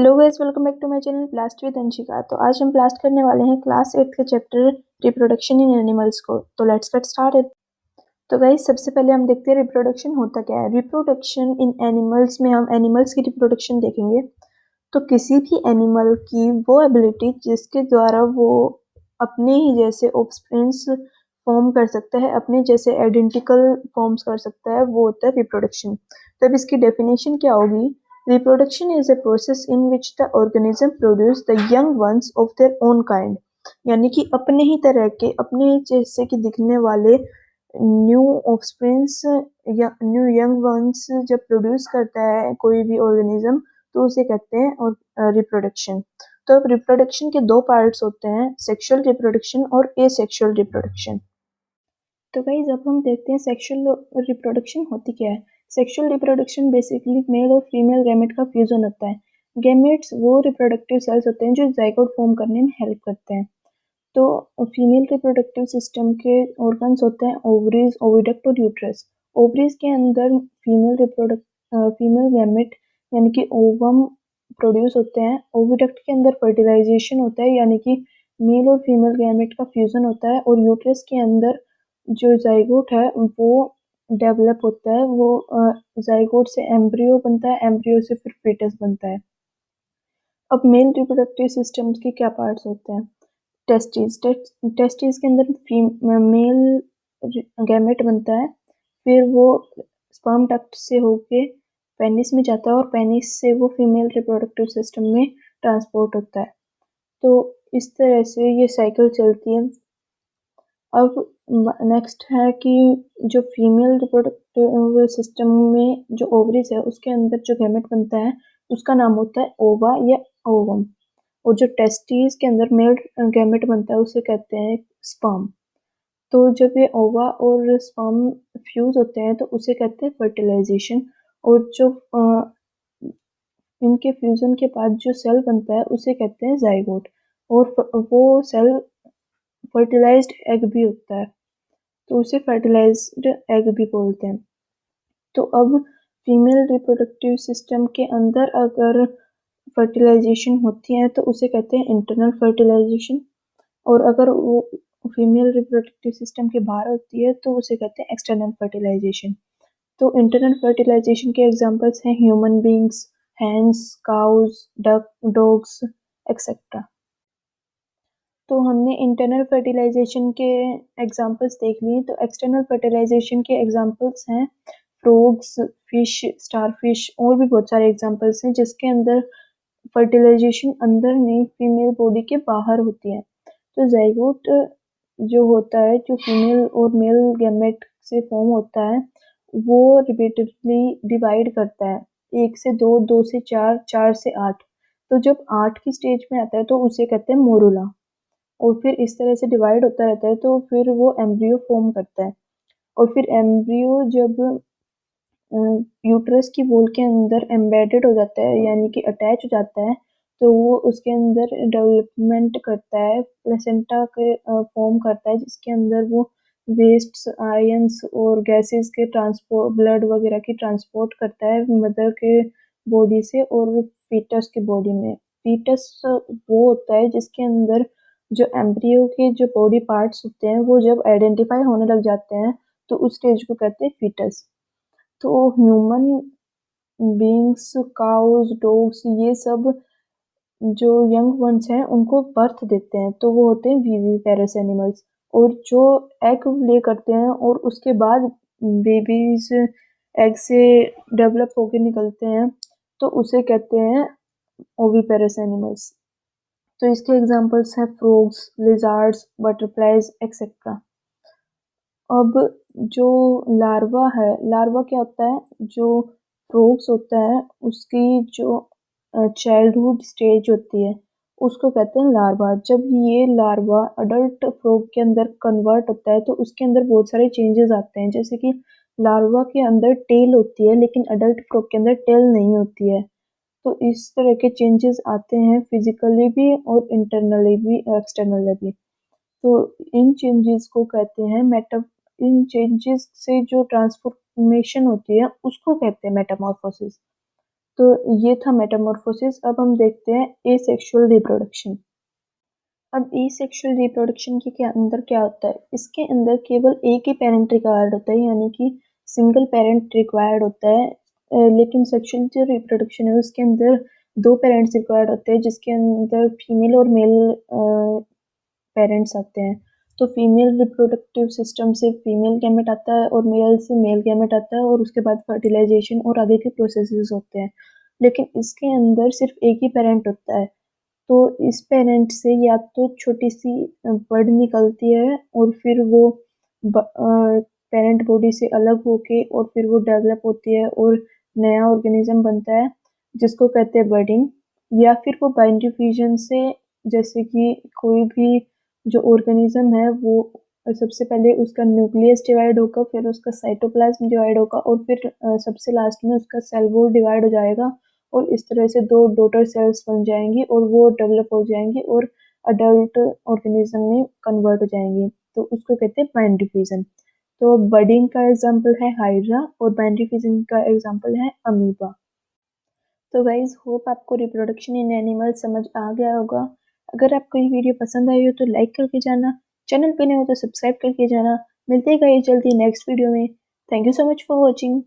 Hello guys, welcome back to my channel blast with Anshika. तो आज हम ब्लास्ट करने वाले हैं क्लास 8 के चैप्टर रिप्रोडक्शन इन एनिमल्स को। तो लेट्स गेट स्टार्टेड। तो गाइस, सबसे पहले हम देखते हैं रिप्रोडक्शन होता क्या है। रिप्रोडक्शन इन एनिमल्स में हम एनिमल्स की रिप्रोडक्शन देखेंगे। तो किसी भी एनिमल की वो एबिलिटी जिसके द्वारा वो अपने ही जैसे ऑफस्प्रिंग्स फॉर्म कर सकता है, अपने जैसे आइडेंटिकल फॉर्म्स कर सकता है, वो होता है रिप्रोडक्शन। तो अब इसकी डेफिनेशन क्या होगी। Reproduction is a process in which the organism produce the young ones of their own kind, यानी कि अपने ही तरह के, अपने ही जैसे कि दिखने वाले न्यू ऑफस्प्रिंग्स या न्यू यंग वंस जब प्रोड्यूस करता है कोई भी ऑर्गेनिज्म, तो उसे कहते हैं रिप्रोडक्शन। तो अब रिप्रोडक्शन के दो पार्ट्स होते हैं, सेक्सुअल रिप्रोडक्शन और एसेक्सुअल रिप्रोडक्शन। तो गाइस, अब हम देखते हैं सेक्सुअल रिप्रोडक्शन होती क्या है। सेक्सुअल रिप्रोडक्शन बेसिकली मेल और फीमेल गैमेट का फ्यूजन होता है। गैमेट्स वो रिप्रोडक्टिव सेल्स होते हैं जो जाइगोट फॉर्म करने में हेल्प करते हैं। तो फीमेल रिप्रोडक्टिव सिस्टम के ऑर्गन्स होते हैं ओवरीज, ओविडक्ट और यूट्रस। ओवरीज के अंदर फीमेल गैमेट यानी कि ओवम प्रोड्यूस होते हैं। ओविडक्ट के अंदर फर्टिलाइजेशन होता है यानी कि मेल और फीमेल गैमेट का फ्यूजन होता है। और यूट्रस के अंदर जो जाइगोट है वो डेवलप होता है। वो जाइगोट से एम्ब्रियो बनता है, एम्ब्रियो से फिर फीटस बनता है। अब मेल रिप्रोडक्टिव सिस्टम्स के क्या पार्ट्स होते हैं। टेस्टिस के अंदर मेल गैमेट बनता है, फिर वो स्पर्म डक्ट से होके पेनिस में जाता है और पेनिस से वो फीमेल रिप्रोडक्टिव सिस्टम में ट्रांसपोर्ट होता है। तो इस तरह से ये साइकिल चलती है। अब नेक्स्ट है कि जो फीमेल रिप्रोडक्टिव सिस्टम में जो ओवरीज है उसके अंदर जो गैमेट बनता है उसका नाम होता है ओवा या ओवम। और जो टेस्टिस के अंदर मेल गैमेट बनता है उसे कहते हैं स्पर्म। तो जब ये ओवा और स्पर्म फ्यूज होते हैं तो उसे कहते हैं फर्टिलाइजेशन। और जो इनके फ्यूजन के बाद जो सेल बनता है उसे कहते हैं जाइगोट। और वो सेल फर्टिलाइज्ड एग भी होता है, तो उसे फर्टिलाइज्ड एग भी बोलते हैं। तो अब फीमेल रिप्रोडक्टिव सिस्टम के अंदर अगर फर्टिलाइजेशन होती है तो उसे कहते हैं इंटरनल फर्टिलाइजेशन। और अगर वो फीमेल रिप्रोडक्टिव सिस्टम के बाहर होती है तो उसे कहते हैं एक्सटर्नल फर्टिलाइजेशन। तो इंटरनल फर्टिलाइजेशन के एग्जांपल्स हैं human beings, hens, cows, duck, dogs etcetera. तो हमने इंटरनल फर्टिलाइजेशन के एग्जांपल्स देख लिए। तो एक्सटर्नल फर्टिलाइजेशन के एग्जांपल्स हैं फ्रॉग्स, फिश, स्टारफिश और भी बहुत सारे एग्जांपल्स हैं जिसके अंदर फर्टिलाइजेशन अंदर नहीं, फीमेल बॉडी के बाहर होती है। तो जाइगोट जो होता है, जो फीमेल और मेल गैमेट से फॉर्म होता है, वो रिपीटेडली डिवाइड करता है 1 से 2, 2 से 4, 4 से 8। तो जब 8 की स्टेज में आता है तो उसे कहते हैं मोरुला। और फिर इस तरह से डिवाइड होता रहता है तो फिर वो एम्ब्रियो फॉर्म करता है। और फिर एम्ब्रियो जब यूट्रस की वॉल के अंदर एम्बेडेड हो जाता है यानी कि अटैच हो जाता है, तो वो उसके अंदर डेवलपमेंट करता है, प्लेसेंटा के फॉर्म करता है जिसके अंदर वो वेस्ट्स, आयंस और गैसेस के ट्रांसपोर्ट, ब्लड वगैरह की ट्रांसपोर्ट करता है मदर के बॉडी से और फीटस की बॉडी में। फीटस वो होता है जिसके अंदर जो एम्ब्रियो के जो बॉडी पार्ट्स होते हैं वो जब आइडेंटिफाई होने लग जाते हैं तो उस स्टेज को कहते हैं फीटस। तो ह्यूमन बींग्स, काउज, डॉग्स, ये सब जो यंग वंस हैं उनको बर्थ देते हैं तो वो होते हैं विविपेरस एनिमल्स। और जो एग ले करते हैं और उसके बाद बेबीज एग से डेवलप होके निकलते हैं तो उसे कहते हैं ओविपेरस एनिमल्स। तो इसके एग्जांपल्स हैं फ्रॉग्स, लिजार्ड्स, बटरफ्लाइज एक्सेट्रा। अब जो लार्वा है, लार्वा क्या होता है, जो फ्रॉग्स होता है उसकी जो चाइल्डहुड स्टेज होती है उसको कहते हैं लार्वा। जब ये लार्वा अडल्ट फ्रॉग के अंदर कन्वर्ट होता है तो उसके अंदर बहुत सारे चेंजेस आते हैं, जैसे कि लार्वा के अंदर टेल होती है लेकिन अडल्ट फ्रॉग के अंदर टेल नहीं होती है। तो इस तरह के चेंजेस आते हैं फिजिकली भी और इंटरनली भी, एक्सटर्नली भी। तो इन चेंजेस को कहते हैं इन चेंजेस से जो ट्रांसफॉर्मेशन होती है उसको कहते हैं मेटामॉर्फोसिस। तो ये था मेटामॉर्फोसिस। अब हम देखते हैं एसेक्सुअल रिप्रोडक्शन। अब एसेक्सुअल रिप्रोडक्शन के अंदर क्या होता है, इसके अंदर केवल एक ही पेरेंट रिक्वायर्ड होता है, यानी कि सिंगल पेरेंट रिक्वायर्ड होता है। लेकिन सेक्सुअल जो रिप्रोडक्शन है उसके अंदर दो पेरेंट्स रिक्वायर्ड होते हैं, जिसके अंदर फीमेल और मेल पेरेंट्स आते हैं। तो फीमेल रिप्रोडक्टिव सिस्टम से फीमेल गैमेट आता है और मेल से मेल गैमेट आता है, और उसके बाद फर्टिलाइजेशन और आगे के प्रोसेसेस होते हैं। लेकिन इसके अंदर सिर्फ एक ही पेरेंट होता है। तो इस पेरेंट से या तो छोटी सी बर्ड निकलती है, और फिर वो पेरेंट बॉडी से अलग होके और फिर वो डेवलप होती है और नया ऑर्गेनिज्म बनता है, जिसको कहते हैं बर्डिंग। या फिर वो बाइंड्री फ्यूजन से, जैसे कि कोई भी जो ऑर्गेनिज्म है वो सबसे पहले उसका न्यूक्लियस डिवाइड होगा, फिर उसका साइटोप्लाज्म डिवाइड होगा, और फिर सबसे लास्ट में उसका सेल वॉल डिवाइड हो जाएगा, और इस तरह से दो डॉटर सेल्स बन जाएंगी और वो डेवलप हो जाएंगी और अडल्ट ऑर्गेनिज्म में कन्वर्ट हो जाएंगी। तो उसको कहते हैं बाइंड्री फ्यूजन। तो बडिंग का एग्जांपल है हाइड्रा और बाइंड्री फ्यूजन का एग्जांपल है अमीबा। तो गाइज होप आपको रिप्रोडक्शन इन एनिमल समझ आ गया होगा। अगर आपको ये वीडियो पसंद आई हो तो लाइक करके जाना, चैनल पे नए हो तो सब्सक्राइब करके जाना। मिलते हैं गाइज जल्दी नेक्स्ट वीडियो में। Thank you so much for watching.